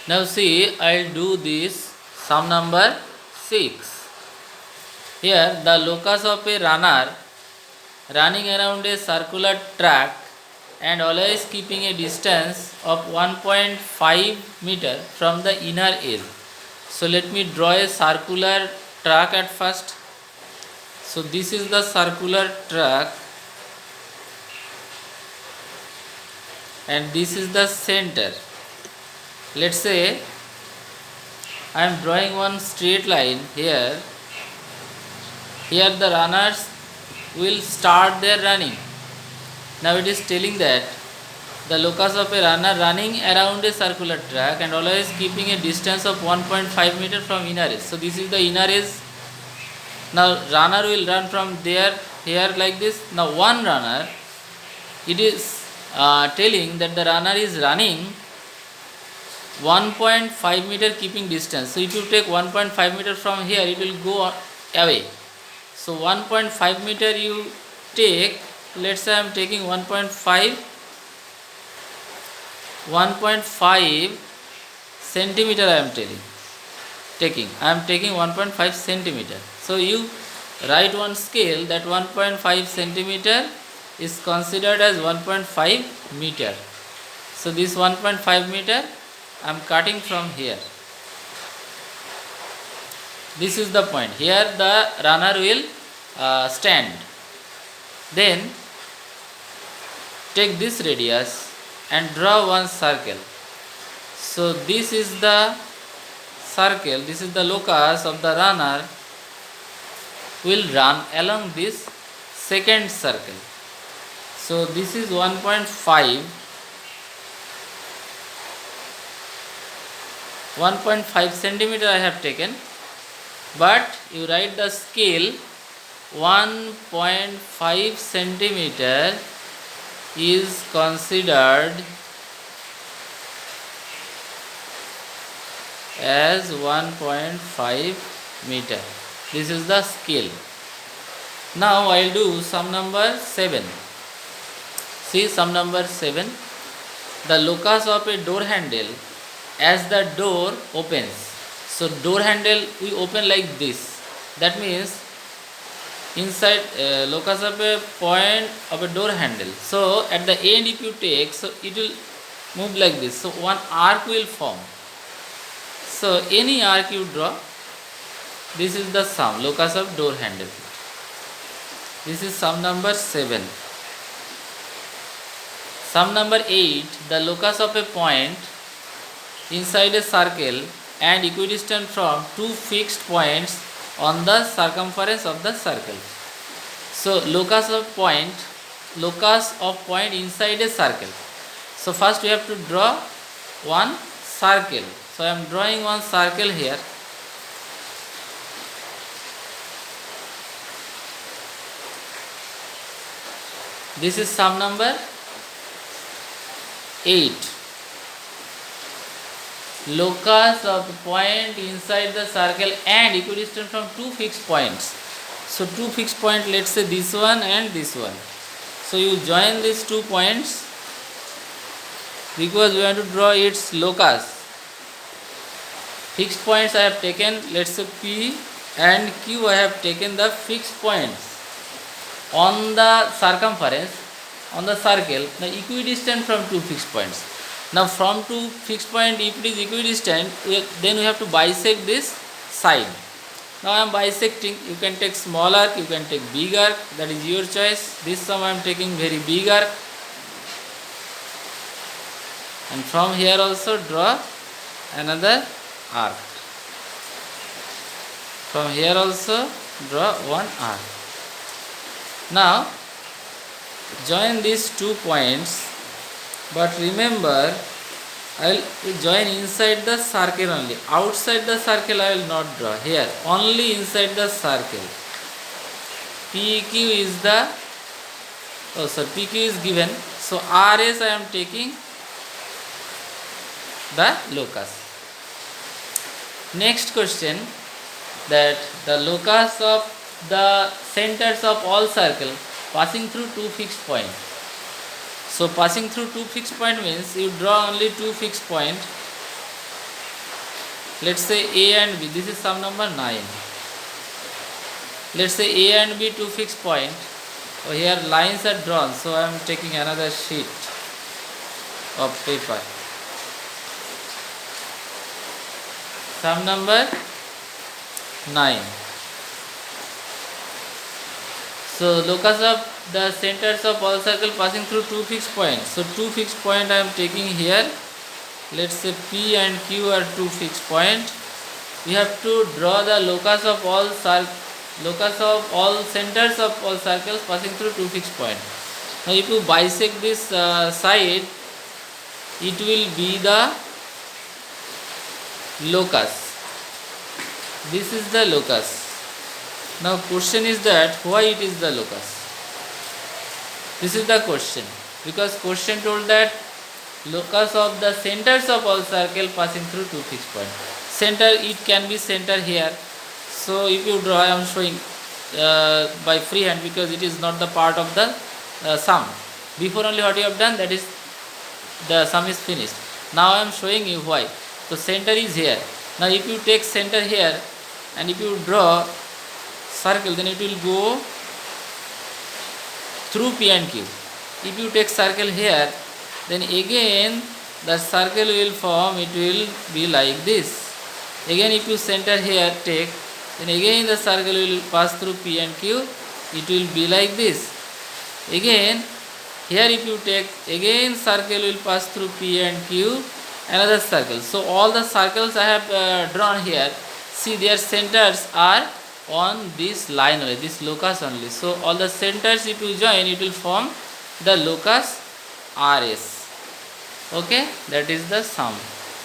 Now see, I'll do this sum number 6. Here the locus of a runner running around a circular track and always keeping a distance of 1.5 meter from the inner edge. So let me draw a circular track at first. So this is the circular track and this is the center. Let's say I am drawing one straight line here. Here the runners will start their running. Now it is telling that the locus of a runner running around a circular track and always keeping a distance of 1.5 meter from inner edge. So this is the inner edge. Now runner will run from there here like this. Now one runner, it is telling that the runner is running 1.5 meter keeping distance. So if you take 1.5 meter from here, it will go away. So 1.5 meter you take, let's say I am taking 1.5 centimeter I am taking. I am taking 1.5 centimeter. So you write one scale that 1.5 centimeter is considered as 1.5 meter. So this 1.5 meter I am cutting from here. This is the point. Here the runner will stand. Then take this radius and draw one circle. So this is the circle, this is the locus of the runner will run along this second circle. So this is 1.5 centimeter I have taken, but you write the scale 1.5 centimeter is considered as 1.5 meter. This is the scale. Now I will do sum number 7. See sum number 7. The locus of a door handle as the door opens. So door handle we open like this. That means inside locus of a point of a door handle. So at the end if you take, so it will move like this. So one arc will form. So any arc you draw, this is the sum, locus of door handle. This is sum number 7. Sum number 8, the locus of a point inside a circle and equidistant from two fixed points on the circumference of the circle. So locus of point inside a circle. So first we have to draw one circle. So I am drawing one circle here. This is sum number 8. Locus of the point inside the circle and equidistant from two fixed points. So two fixed points, let's say this one and this one. So you join these 2 points because we want to draw its locus. Fixed points I have taken, let's say P and Q, I have taken the fixed points on the circumference on the circle, the equidistant from two fixed points. Now from two fixed point, if it is equidistant, then we have to bisect this side. Now I am bisecting. You can take small arc, you can take big arc, that is your choice. This sum I am taking very big arc. And from here also draw another arc. From here also draw one arc. Now join these 2 points, but remember I will join inside the circle only. Outside the circle I will not draw. Here only inside the circle. PQ is the PQ is given. So RS I am taking the locus. Next question, that the locus of the centers of all circle passing through two fixed points. So passing through two fixed point means you draw only two fixed point. let's say A and B, this is sum number 9. Let's say A and B two fixed point. Oh, here lines are drawn, so I am taking another sheet of paper. Sum number 9. So locus of the centers of all circle passing through two fixed points. So two fixed point I am taking here. Let's say P and Q are two fixed point. We have to draw the locus of all centers of all circles passing through two fixed point. Now if you bisect this side, it will be the locus. This is the locus. Now question is that why it is the locus? This is the question, because question told that locus of the centers of all circle passing through two fixed point. Center, it can be center here. So if you draw, I am showing by freehand because it is not the part of the sum. Before only what you have done, that is the sum is finished. Now I am showing you why. So center is here. Now if you take center here and if you draw circle, then it will go through P and Q. If you take circle here, then again the circle will form, it will be like this. Again if you center here take, then again the circle will pass through P and Q, it will be like this. Again here if you take, again circle will pass through P and Q, another circle. So all the circles I have drawn here, see their centers are on this line only, this locus only. So all the centers if you join, it will form the locus RS. Okay, that is the sum.